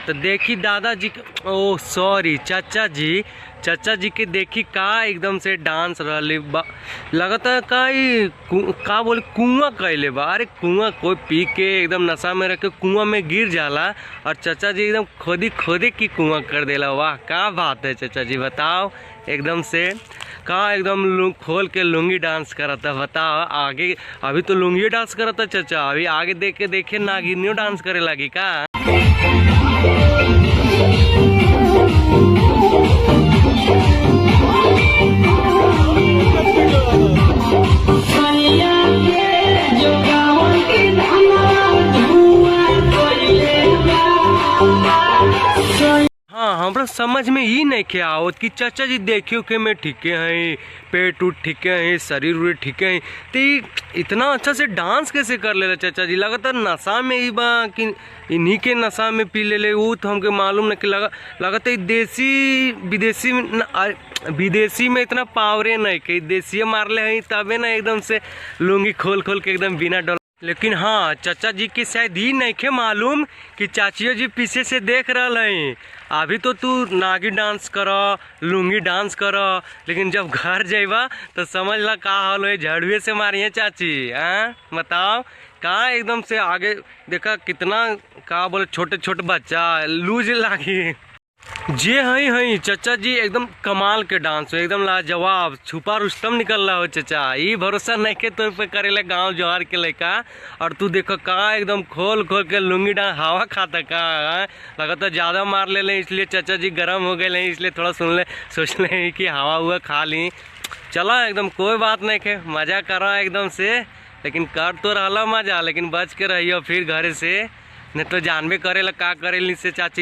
तो देखी दादाजी के, ओ सॉरी चाचा जी के देखी का एकदम से डांस रहले बा, लगता का बोले कुआं कैले बा। अरे कुआं कोई पी के एकदम नशा में रह के कुआं में गिर जाला और चाचा जी एकदम खोदी की कुआं कर देला। वाह का बात है चाचा जी, बताओ एकदम से का एकदम खोल के लुंगी डांस करता। बताओ आगे अभी तो लुंगी डांस करता चाचा, अभी आगे देखे नागिनियों डांस करे लगी का। हाँ हमरा समझ में ही नहीं के आवत कि चाचा जी देखियो के मैं ठीके हैं, पेट उठ ठीके हैं, शरीर उर ठीके हैं, तो इतना अच्छा से डांस कैसे कर ले चाचा जी। लगातार नशा में ही बा कि इन्हीं के नशा में पी ले वो तो हमके मालूम नहीं कि लगातार देसी विदेशी में इतना पावरे नहीं कि देसी मार ले हैं तबे ना एकदम से लुंगी खोल के एकदम बिना डर। लेकिन हाँ चाचा जी की शायद ही नहीं के मालूम कि चाचियो जी पीछे से देख रहा है। अभी तो तू नागी डांस कर, लुंगी डांस कर, लेकिन जब घर जाइबा तो समझ ला का हाल है, झड़ुए से मारिए चाची। हाँ बताओ का एकदम से आगे देखा कितना का बोले छोटे बच्चा लूज लागी। जे हई चाचा जी एकदम कमाल के डांस हो, एकदम लाजवाब, छुपा रुस्तम निकल रहा हो चाचा। ये भरोसा नहीं के तौर पे करेला गांव जवार के लड़का, और तू देखो का एकदम खोल के लुंगी डांस हवा खाता का। लगता ज्यादा मार ले इसलिए चाचा जी गर्म हो गए, इसलिए थोड़ा सोच ले कि हवा हुआ खा ली। चला एकदम कोई बात नहीं के मजा करा एकदम से, लेकिन कर तो रहा मजा, लेकिन बच के रहियो फिर घरे से, नहीं तो जानबे करेला का करेली से चाची।